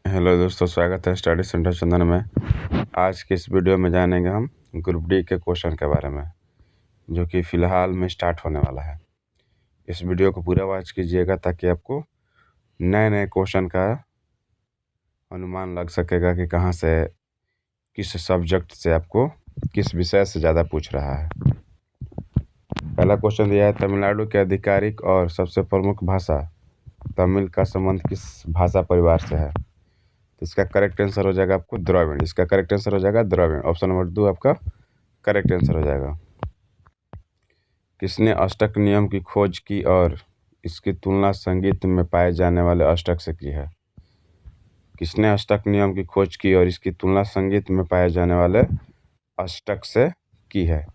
Hello दोस्तों, स्वागत है स्टडी सेंटर चंदन में। आज के इस वीडियो में जानेंगे हम ग्रुप डी के क्वेश्चन के बारे में, जो कि फ़िलहाल में स्टार्ट होने वाला है। इस वीडियो को पूरा वॉच कीजिएगा ताकि आपको नए नए क्वेश्चन का अनुमान लग सकेगा कि कहाँ से, किस सब्जेक्ट से आपको, किस विषय से ज़्यादा पूछ रहा है। पहला क्वेश्चन दिया है, तमिलनाडु के आधिकारिक और सबसे प्रमुख भाषा तमिल का संबंध किस भाषा परिवार से है? तो इसका करेक्ट आंसर हो जाएगा आपको द्रविड़। इसका करेक्ट आंसर हो जाएगा द्रविड़। ऑप्शन नंबर 2 आपका करेक्ट आंसर हो जाएगा। किसने अष्टक नियम की खोज की और इसकी तुलना संगीत में पाए जाने वाले अष्टक से की है? किसने अष्टक नियम की खोज की और इसकी तुलना संगीत में पाए जाने वाले अष्टक से की है?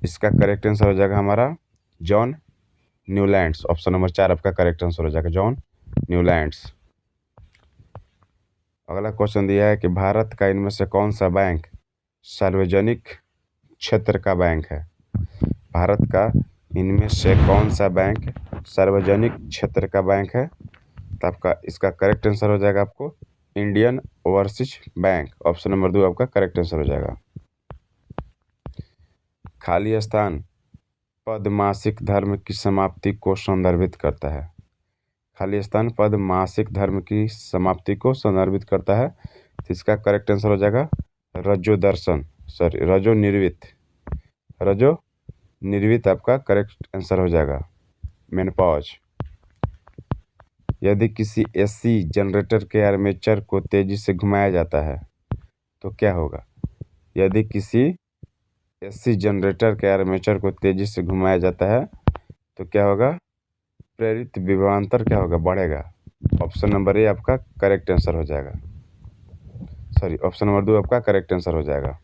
इसका करेक्ट आंसर हो जाएगा हमारा जॉन न्यूलैंड्स। ऑप्शन नंबर 4 आपका करेक्ट आंसर हो जाएगा जॉन न्यूलैंड्स। अगला क्वेश्चन दिया है कि भारत का इनमें से कौन सा बैंक सार्वजनिक क्षेत्र का बैंक है? भारत का इनमें से कौन सा बैंक सार्वजनिक क्षेत्र का बैंक है? तो आपका इसका करेक्ट आंसर हो जाएगा आपको Indian overseas bank. Option number 2 आपका करेक्ट आंसर हो जाएगा। खाली स्थान पद मासिक धर्म की समाप्ति को संदर्भित करता है। खाली स्थान पद मासिक धर्म की समाप्ति को संदर्भित करता है। तो इसका करेक्ट आंसर हो जाएगा रजो निर्वित आपका करेक्ट आंसर हो जाएगा। मेनपॉज। यदि किसी एसी जनरेटर के आर्मेचर को तेजी से घुमाया जाता है तो क्या होगा? यदि किसी एसी जनरेटर के आर्मेचर को तेजी से घुमाया जाता है तो क्या होगा? प्रेरित विभवांतर क्या होगा? बढ़ेगा। ऑप्शन नंबर ए आपका करेक्ट आंसर हो जाएगा। ऑप्शन नंबर 2 आपका करेक्ट आंसर हो जाएगा।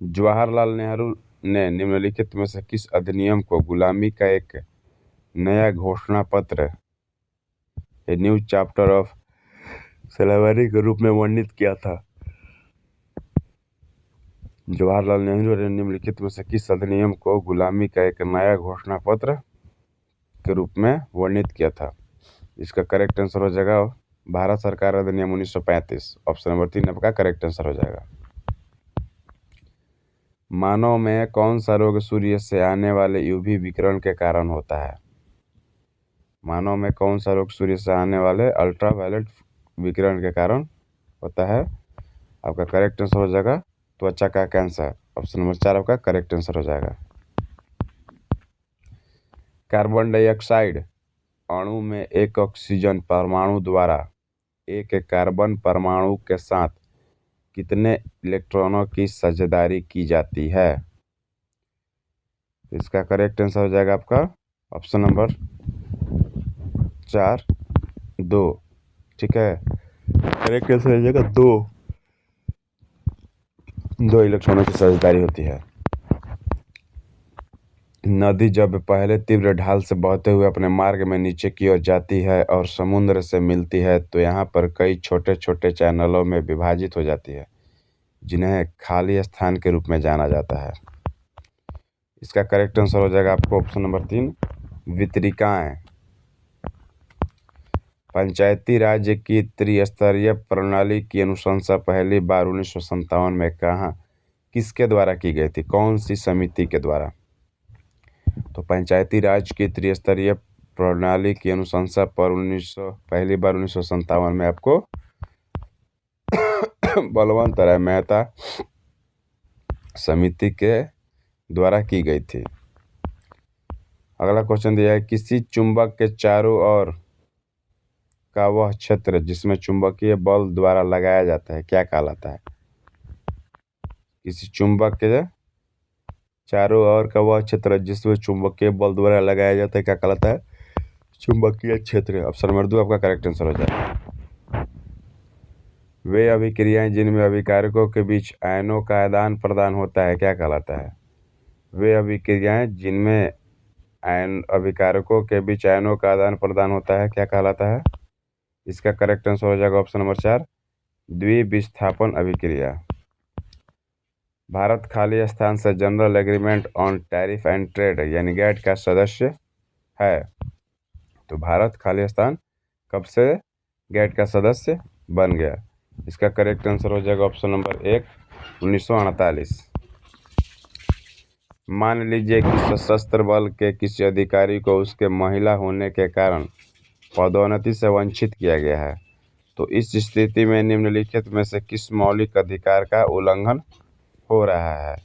जवाहरलाल नेहरू ने निम्नलिखित में से किस अधिनियम को गुलामी का एक नया घोषणा पत्र, a new chapter of slavery के रूप में वर्णित किया था? जवाहरलाल नेहरू ने निम्नलिखित में से किस अधिनियम को गुलामी का एक नया घोषणा पत्र के रूप में वर्णित किया था? इसका करेक्ट आंसर हो जाएगा भारत सरकार अधिनियम 1935। ऑप्शन नंबर 3 आपका करेक्ट आंसर हो जाएगा। मानव में कौन सा रोग सूर्य से आने वाले यूवी विकिरण के कारण होता है? मानव में कौन सा रोग सूर्य से आने वाले अल्ट्रावायलेट विकिरण के कारण होता है? आपका करेक्ट आंसर हो जाएगा त्वचा का कैंसर। ऑप्शन नंबर 4 आपका करेक्ट आंसर हो जाएगा। कार्बन डाइऑक्साइड अणु में एक ऑक्सीजन परमाणु द्वारा एक कार्बन परमाणु के साथ कितने इलेक्ट्रॉनों की साझेदारी की जाती है? इसका करेक्ट आंसर हो जाएगा आपका ऑप्शन नंबर 4 2। ठीक है, करेक्ट आंसर हो जाएगा 2 इलेक्ट्रॉनों की साझेदारी होती है। नदी जब पहले तीव्र ढाल से बहते हुए अपने मार्ग में नीचे की ओर जाती है और समुद्र से मिलती है तो यहाँ पर कई छोटे छोटे चैनलों में विभाजित हो जाती है, जिन्हें खाली स्थान के रूप में जाना जाता है। इसका करेक्ट आंसर हो जाएगा आपको ऑप्शन नंबर 3 वितरिकाएं। पंचायती राज की त्रिस्तरीय प्रणाली की अनुशंसा पहली बार 1957 में कहाँ, किसके द्वारा की गई थी? कौन सी समिति के द्वारा? तो पंचायती राज की त्रिस्तरीय प्रणाली की अनुशंसा पर पहली बार 1957 में आपको बलवंत राय मेहता समिति के द्वारा की गई थी। अगला क्वेश्चन दिया है, किसी चुंबक के चारों ओर का वह क्षेत्र जिसमें चुंबकीय बल द्वारा लगाया जाता है क्या कहलाता है? किसी चुंबक के चारों ओर का वह क्षेत्र जिसमें चुंबकीय बल द्वारा लगाया जाता है क्या कहलाता है? चुंबकीय क्षेत्र। ऑप्शन नंबर 2 आपका करेक्ट आंसर हो जाएगा। वे अभिक्रियाएं जिनमें अभिकारकों के बीच आयनों का आदान प्रदान होता है क्या कहलाता है? वे अभिक्रियाएं जिनमें अभिकारकों के बीच आयनों का आदान प्रदान होता है क्या कहलाता है? इसका करेक्ट आंसर हो जाएगा ऑप्शन नंबर 4 द्विविस्थापन अभिक्रिया। भारत खाली स्थान से general agreement on tariff and trade यानी गैट का सदस्य है। तो भारत खाली स्थान कब से गैट का सदस्य बन गया? इसका करेक्ट आंसर हो जाएगा ऑप्शन नंबर 1, 1948। मान लीजिए कि सशस्त्र बल के किसी अधिकारी को उसके महिला होने के कारण पदोन्नति से वंचित किया गया है, तो इस स्थिति में निम्नलिखित में से किस मौलिक अधिकार का उल्लंघन हो रहा है?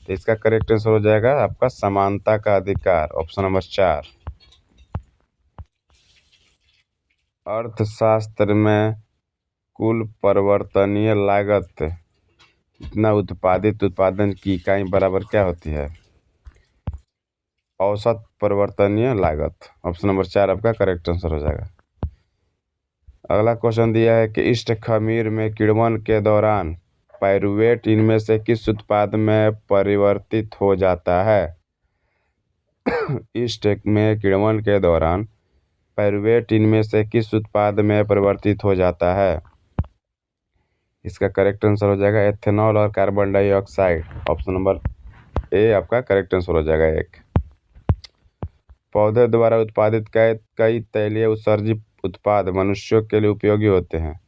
तो इसका करेक्ट आंसर हो जाएगा आपका समानता का अधिकार, ऑप्शन नंबर 4। अर्थशास्त्र में कुल परिवर्तनीय लागत इतना उत्पादित उत्पादन की इकाई बराबर क्या होती है? औसत परिवर्तनीय लागत, ऑप्शन नंबर 4 आपका करेक्ट आंसर हो जाएगा। अगला क्वेश्चन दिया है कि इष्ट खमीर में किण्वन के दौरान पाइरूवेट इनमें से किस उत्पाद में परिवर्तित हो जाता है? इष्ट में किण्वन के दौरान पाइरूवेट इनमें से किस उत्पाद में परिवर्तित हो जाता है? इसका करेक्ट आंसर हो जाएगा एथेनॉल और carbon dioxide, option number A आपका करेक्ट आंसर हो जाएगा 1। पौधे द्वारा उत्पादित कई तैलीय उत्सर्जित उत्पाद मनुष्यों के लिए उपयोगी होते हैं।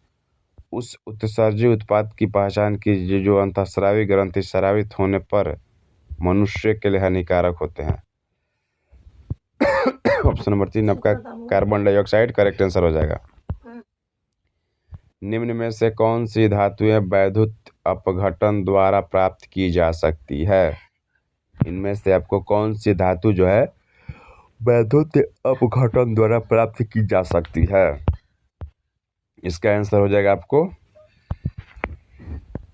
उस उत्सर्जित उत्पाद की पहचान कीजिए जो अंतःस्रावी ग्रंथि स्रावित होने पर मनुष्य के लिए हानिकारक होते हैं। ऑप्शन नंबर 3 आपका कार्बन डाइऑक्साइड करेक्ट आंसर हो जाएगा। निम्न में से कौन सी धातुएं वैद्युत अपघटन द्वारा प्राप्त की जा सकती है? इनमें से आपको कौन सी धातु जो है वैद्युत अपघटन द्वारा प्राप्त की जा सकती है? इसका आंसर हो जाएगा आपको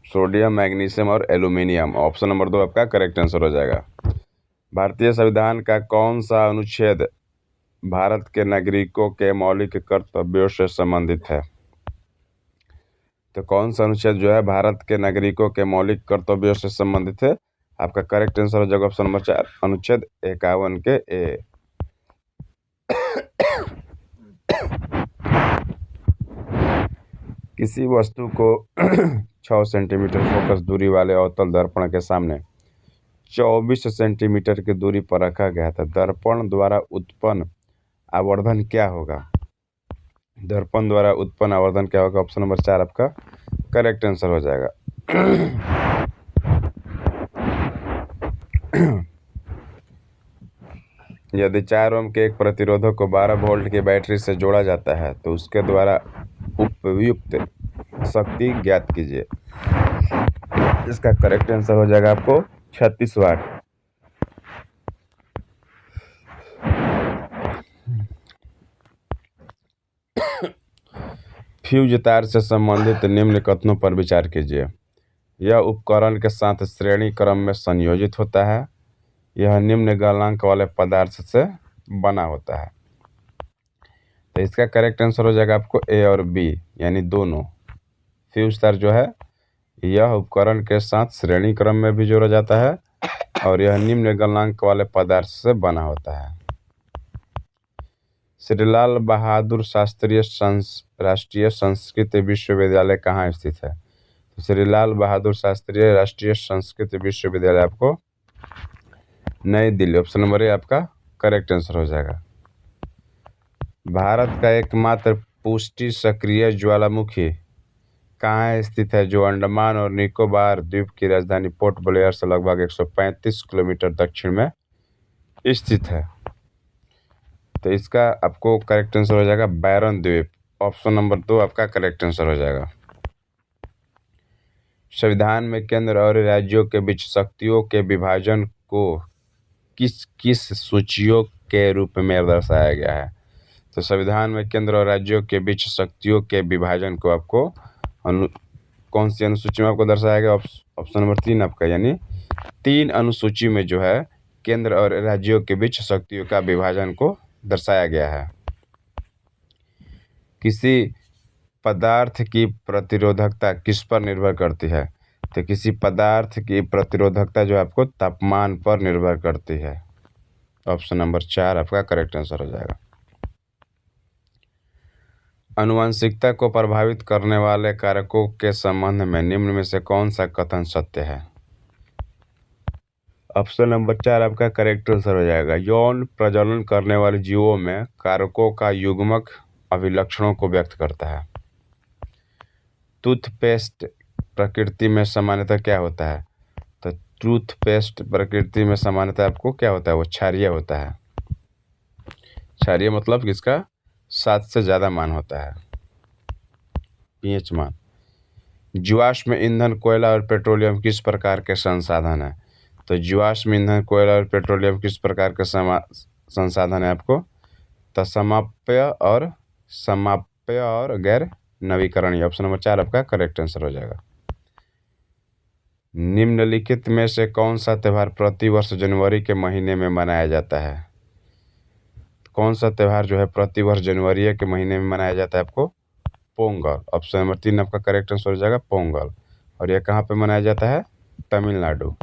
सोडियम, मैग्नीशियम और एल्यूमिनियम, ऑप्शन नंबर 2 आपका करेक्ट आंसर हो जाएगा। भारतीय संविधान का कौन सा अनुच्छेद भारत के नागरिकों के मौलिक कर्तव्यों से संबंधित है? तो कौन सा अनुच्छेद जो है भारत के नागरिकों के मौलिक कर्तव्यों से संबंधित है? आपका करेक्ट आंसर हो जाएगा ऑप्शन नंबर 4, अनुच्छेद 51 के ए। किसी वस्तु को 6 सेंटीमीटर फोकस दूरी वाले अवतल दर्पण के सामने 24 सेंटीमीटर की दूरी पर रखा गया था। दर्पण द्वारा उत्पन्न आवर्धन क्या होगा? दर्पण द्वारा उत्पन्न आवर्धन क्या होगा? ऑप्शन नंबर 4 आपका करेक्ट आंसर हो जाएगा। यदि 4 ओम के एक प्रतिरोधक को 12 वोल्ट की बैटरी से जोड़ा जाता है तो उसके द्वारा उपयुक्त शक्ति ज्ञात कीजिए। इसका करेक्ट आंसर हो जाएगा आपको 36 वाट। फ्यूज तार से संबंधित निम्न कथनों पर विचार कीजिए। यह उपकरण के साथ श्रेणी क्रम में संयोजित होता है। यह निम्न गलनांक वाले पदार्थ से बना होता है। तो इसका करेक्ट आंसर हो जाएगा आपको ए और बी, यानी दोनों। फ्यूज तार जो है यह उपकरण के साथ श्रेणी क्रम में भी जोड़ा जाता है और यह निम्न गलनांक वाले पदार्थ से बना होता है। श्री लाल बहादुर शास्त्री राष्ट्रीय संस्कृत विश्वविद्यालय कहाँ स्थित है? तो श्री लाल बहादुर शास्त्री राष्ट्रीय संस्कृत विश्वविद्यालय आपको नई दिल्ली, ऑप्शन नंबर ए आपका करेक्ट आंसर हो जाएगा। भारत का एकमात्र पुष्टि सक्रिय ज्वालामुखी कहाँ स्थित है जो अंडमान और निकोबार द्वीप की राजधानी पोर्ट ब्लेयर से लगभग 135 किलोमीटर दक्षिण में स्थित है? तो इसका आपको करेक्ट आंसर हो जाएगा बैरन द्वीप, ऑप्शन नंबर 2 आपका करेक्ट आंसर हो जाएगा। संविधान में केंद्र और राज्यों के बीच शक्तियों के विभाजन को किस किस सूचियों के रूप में दर्शाया गया है? तो संविधान में केंद्र और राज्यों के बीच शक्तियों के विभाजन को आपको कौन सी अनुसूची में आपको दर्शाया गया? ऑप्शन नंबर 3 आपका, यानी 3 अनुसूची में जो है केंद्र और राज्यों के बीच शक्तियों का विभाजन को दर्शाया गया है। किसी पदार्थ की प्रतिरोधकता किस पर निर्भर करती है? तो किसी पदार्थ की प्रतिरोधकता जो आपको तापमान पर निर्भर करती है। ऑप्शन नंबर 4 आपका करेक्ट आंसर हो जाएगा। आनुवंशिकता को प्रभावित करने वाले कारकों के संबंध में निम्न में से कौन सा कथन सत्य है? ऑप्शन नंबर 4 आपका करेक्ट आंसर हो जाएगा। यौन प्रजनन करने वाले जीवों में कारकों का युग्मक अभिलक्षणों को व्यक्त करता है। टूथपेस्ट प्रकृति में सामान्यतः क्या होता है? तो टूथपेस्ट प्रकृति में सामान्यतः आपको क्या होता है? वो क्षारीय होता है। क्षारीय मतलब कि इसका 7 से ज़्यादा मान होता है, pH मान। जीवाश्म ईंधन, कोयला और पेट्रोलियम किस प्रकार के संसाधन है? तो जीवाश्म ईंधन, कोयला और पेट्रोलियम किस प्रकार के संसाधन है आपको? तो समाप्य और गैर नवीकरणीय। ऑप्शन नंबर 4 आपका करेक्ट आंसर हो जाएगा। निम्नलिखित में से कौन सा त्यौहार प्रतिवर्ष जनवरी के महीने में मनाया जाता है? कौन सा त्यौहार जो है प्रतिवर्ष जनवरी के महीने में मनाया जाता है आपको? पोंगल। ऑप्शन नंबर 3 आपका करेक्ट आंसर हो जाएगा, पोंगल। और यह कहाँ पे मनाया जाता है? तमिलनाडु।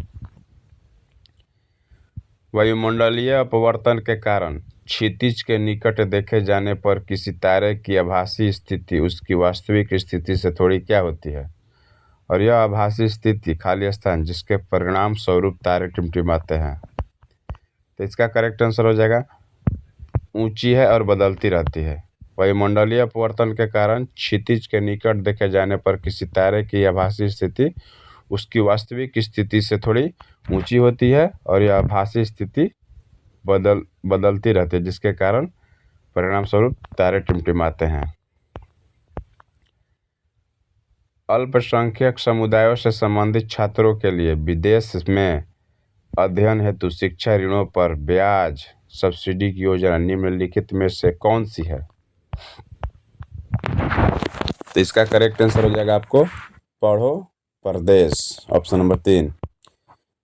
वायुमंडलीय अपवर्तन के कारण क्षितिज के निकट देखे जाने पर किसी तारे की आभासी स्थिति उसकी वास्तविक स्थिति से थोड़ी क्या होती है? और यह आभासी स्थिति खाली स्थान जिसके परिणाम स्वरूप तारे टिमटिमाते हैं। तो इसका करेक्ट आंसर हो जाएगा ऊंची है और बदलती रहती है। वायुमंडलीय अपवर्तन के कारण क्षितिज के निकट देखे जाने पर किसी तारे की आभासी स्थिति उसकी वास्तविक स्थिति से थोड़ी ऊंची होती है और यह आभासी स्थिति बदलती रहती है जिसके कारण परिणाम स्वरूप तारे टिमटिमाते हैं। अल्पसंख्यक समुदायों से संबंधित छात्रों के लिए विदेश में अध्ययन हेतु शिक्षा ऋणों पर ब्याज सब्सिडी की योजना निम्नलिखित में से कौन सी है? तो इसका करेक्ट आंसर हो जाएगा आपको पढ़ो प्रदेश। Option number 3।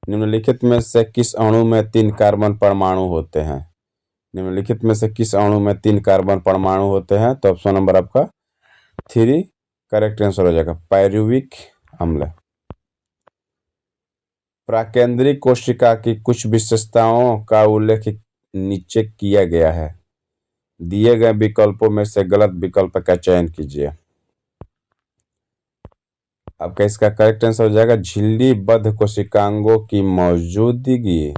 निम्नलिखित में से किस अणु में 3 कार्बन परमाणु होते हैं? निम्नलिखित में से किस अणु में 3 कार्बन परमाणु होते हैं? तो ऑप्शन नंबर आपका 3 करेक्ट आंसर हो जाएगा, पायरुविक अम्ल। प्राकेंद्रिक कोशिका की कुछ विशेषताओं का उल्लेख नीचे किया गया है। दिए गए विकल्पों में से गलत विकल्प का चयन कीजिए। आपका इसका करेक्ट आंसर हो जाएगा झिल्लीबद्ध कोशिकांगों की मौजूदगी।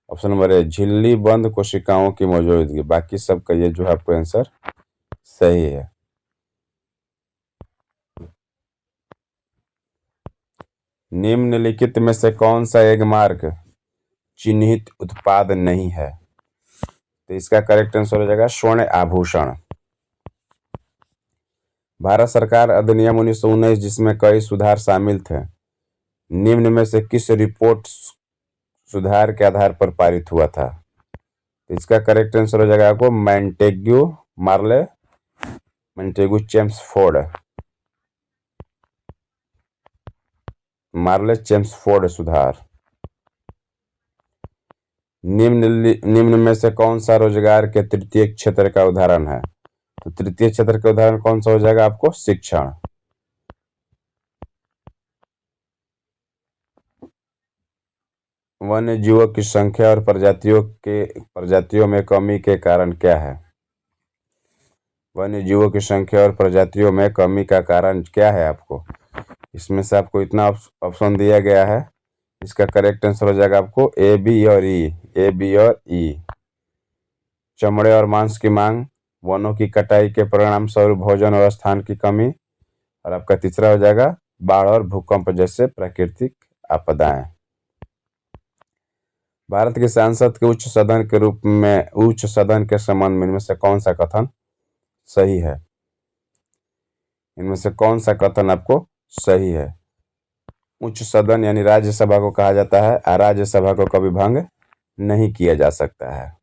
ऑप्शन नंबर ए झिल्लीबद्ध कोशिकाओं की मौजूदगी। बाकी सबका ये जो है आपका आंसर सही है। निम्नलिखित में से कौन सा एगमार्क चिन्हित उत्पाद नहीं है? तो इसका करेक्ट आंसर हो जाएगा स्वर्ण आभूषण। भारत सरकार अधिनियम 1919 जिसमें कई सुधार शामिल थे, निम्न में से किस रिपोर्ट सुधार के आधार पर पारित हुआ था? इसका करेक्ट आंसर हो जाएगा आपको मैंटेग्यू चेम्सफोर्ड सुधार। निम्न में से कौन सा रोजगार के तृतीय क्षेत्र का उदाहरण है? तो तृतीय क्षेत्र का उदाहरण कौन सा हो जाएगा आपको? शिक्षण। वन्य जीवों की संख्या और प्रजातियों में कमी के कारण क्या है? वन्य जीवों की संख्या और प्रजातियों में कमी का कारण क्या है आपको? इसमें से आपको इतना ऑप्शन दिया गया है, इसका करेक्ट आंसर हो जाएगा आपको ए, बी और ई। चमड़े और मांस की मांग, वनों की कटाई के परिणाम स्वरूप भोजन और स्थान की कमी, और आपका तीसरा हो जाएगा बाढ़ और भूकंप जैसे प्राकृतिक आपदाएं। भारत की संसद के उच्च सदन के संबंध में इनमें से कौन सा कथन सही है? इनमें से कौन सा कथन आपको सही है? उच्च सदन यानी राज्यसभा को कहा जाता है और राज्यसभा को कभी भंग नहीं किया जा सकता है।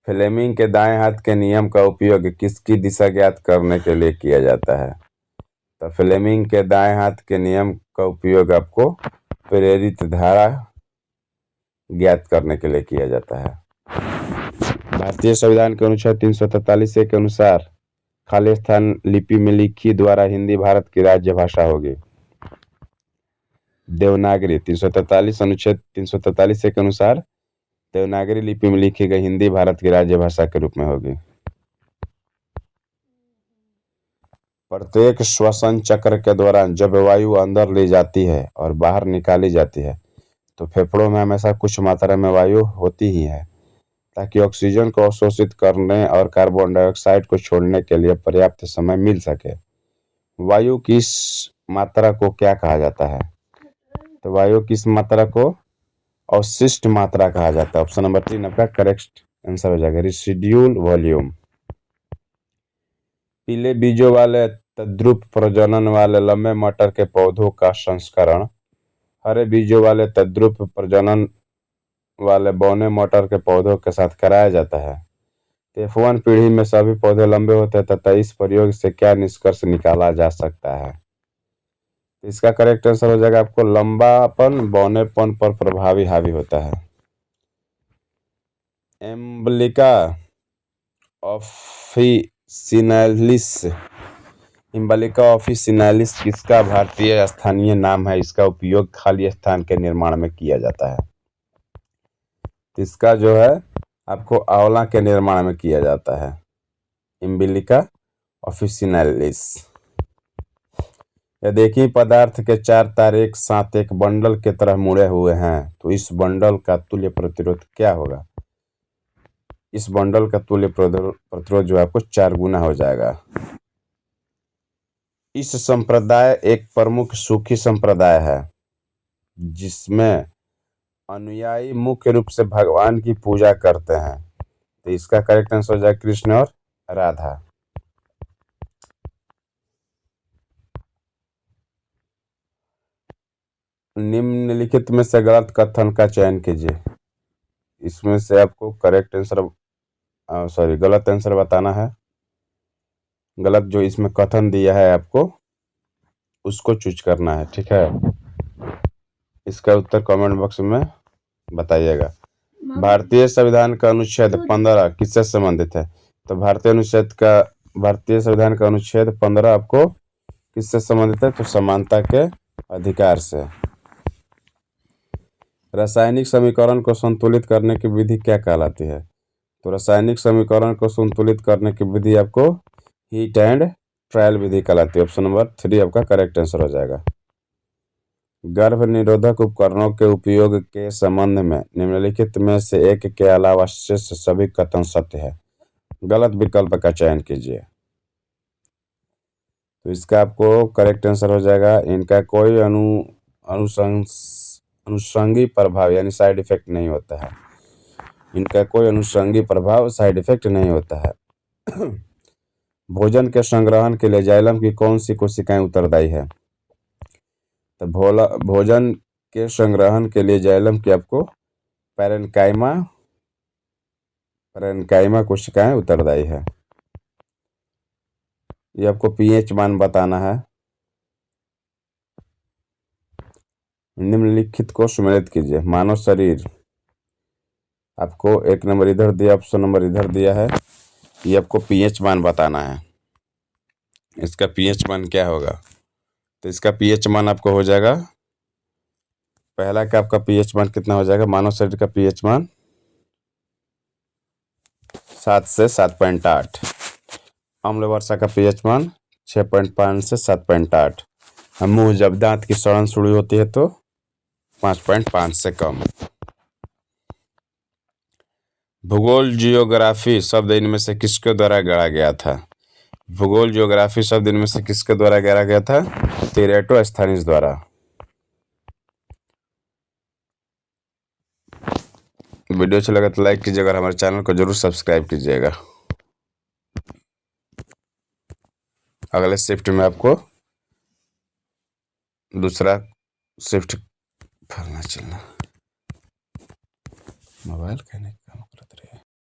फ्लेमिंग के दाएं हाथ के नियम का उपयोग किसकी दिशा ज्ञात करने के लिए किया जाता है? तो फ्लेमिंग के दाएं हाथ के नियम का उपयोग आपको प्रेरित धारा ज्ञात करने के लिए किया जाता है। भारतीय संविधान के अनुच्छेद 343 के अनुसार खाली स्थान लिपि में लिखी द्वारा हिंदी भारत की राज्य भाषा होगी। देवनागरी अनुच्छेद 343 के अनुसार देवनागरी लिपि में लिखी गई हिंदी भारत की राज्य भाषा के रूप में होगी। प्रत्येक श्वसन चक्र के दौरान जब वायु अंदर ली जाती है और बाहर निकाली जाती है तो फेफड़ों में हमेशा कुछ मात्रा में वायु होती ही है। ताकि ऑक्सीजन को अवशोषित करने और कार्बन डाइऑक्साइड को छोड़ने के लिए पर्याप्त समय मिल सके। वायु की इस मात्रा को क्या कहा जाता है? तो वायु की इस मात्रा को अवशिष्ट मात्रा कहा जाता है। ऑप्शन नंबर 3 आपका करेक्ट आंसर हो जाएगा, रिसिड्यूल वॉल्यूम। पीले बीजों वाले तद्रुप प्रजनन वाले लंबे मटर के पौधों का संस्करण हरे बीजों वाले तद्रुप प्रजनन वाले बौने मटर के पौधों के साथ कराया जाता है। F1 पीढ़ी में सभी पौधे लंबे होते हैं तथा इस प्रयोग से क्या निष्कर्ष निकाला जा सकता है? तो इसका करेक्ट आंसर हो जाएगा आपको लंबापन बौनेपन पर प्रभावी हावी होता है। एम्बलिका ऑफिसिनालिस किसका भारतीय स्थानीय नाम है? इसका उपयोग खाली स्थान के निर्माण में किया जाता है। इसका जो है आपको आंवला के निर्माण में किया जाता है, एम्बलिका ऑफिसिनालिस। यह देखिए पदार्थ के 4 तार एक साथ एक बंडल के तरह मुड़े हुए हैं, तो इस बंडल का तुल्य प्रतिरोध क्या होगा? इस बंडल का तुल्य प्रतिरोध जो आपको 4 गुना हो जाएगा। इस संप्रदाय एक प्रमुख सूफी संप्रदाय है जिसमें अनुयायी मुख्य रूप से भगवान की पूजा करते हैं, तो इसका करेक्ट आंसर हो जाएगा कृष्ण और राधा। निम्नलिखित में से गलत कथन का चयन कीजिए। इसमें से आपको करेक्ट आंसर गलत आंसर बताना है। गलत जो इसमें कथन दिया है आपको उसको चूज करना है, ठीक है। इसका उत्तर कमेंट बॉक्स में बताइएगा। भारतीय संविधान का अनुच्छेद 15 किससे संबंधित है? तो भारतीय संविधान का अनुच्छेद 15 आपको किससे संबंधित है? तो समानता के अधिकार से। रासायनिक समीकरण को संतुलित करने की विधि क्या कहलाती है? तो रासायनिक समीकरण को संतुलित करने की विधि आपको हीट एंड ट्रायल विधि कहलाती है। ऑप्शन नंबर 3 आपका करेक्ट आंसर हो जाएगा। गर्भ निरोधक उपकरणों के उपयोग के संबंध में निम्नलिखित में से एक के अलावा शेष सभी कथन सत्य है। गलत विकल्प का चयन कीजिए। तो इसका आपको करेक्ट आंसर हो जाएगा इनका कोई अनुषंगी प्रभाव यानी साइड इफेक्ट नहीं होता है। इनका कोई अनुषंगी प्रभाव साइड इफेक्ट नहीं होता है। भोजन के संग्रहण के लिए जाइलम की कौन सी कोशिकाएं उत्तरदायी है? तो भोजन के संग्रहण के लिए जाइलम की आपको पैरेन्काइमा कोशिकाएं उत्तरदायी है। ये आपको पीएच मान बताना है। निम्नलिखित को सम्मिलित कीजिए। मानव शरीर आपको 1 नंबर इधर दिया, ऑप्शन नंबर इधर दिया है। ये आपको पीएच मान बताना है। इसका पीएच मान क्या होगा? तो इसका पीएच मान आपको हो जाएगा, पहला का आपका पीएच मान कितना हो जाएगा? मानव शरीर का पीएच मान 7 से 7.8। अम्ल वर्षा का पीएच मान 6.5 से 7.8। मुंह जब दांत की सड़न शुरू होती है तो 5.5 से कम। भूगोल जियोग्राफी शब्द इनमें से किसके द्वारा गढ़ा गया था? भूगोल जियोग्राफी शब्द इनमें से किसके द्वारा गढ़ा गया था? तो एराटोस्थेनीज द्वारा। वीडियो अच्छा लगा तो लाइक कीजिएगा और हमारे चैनल को जरूर सब्सक्राइब कीजिएगा। अगले शिफ्ट में आपको दूसरा शिफ्ट करना चलना। मोबाइल कहने का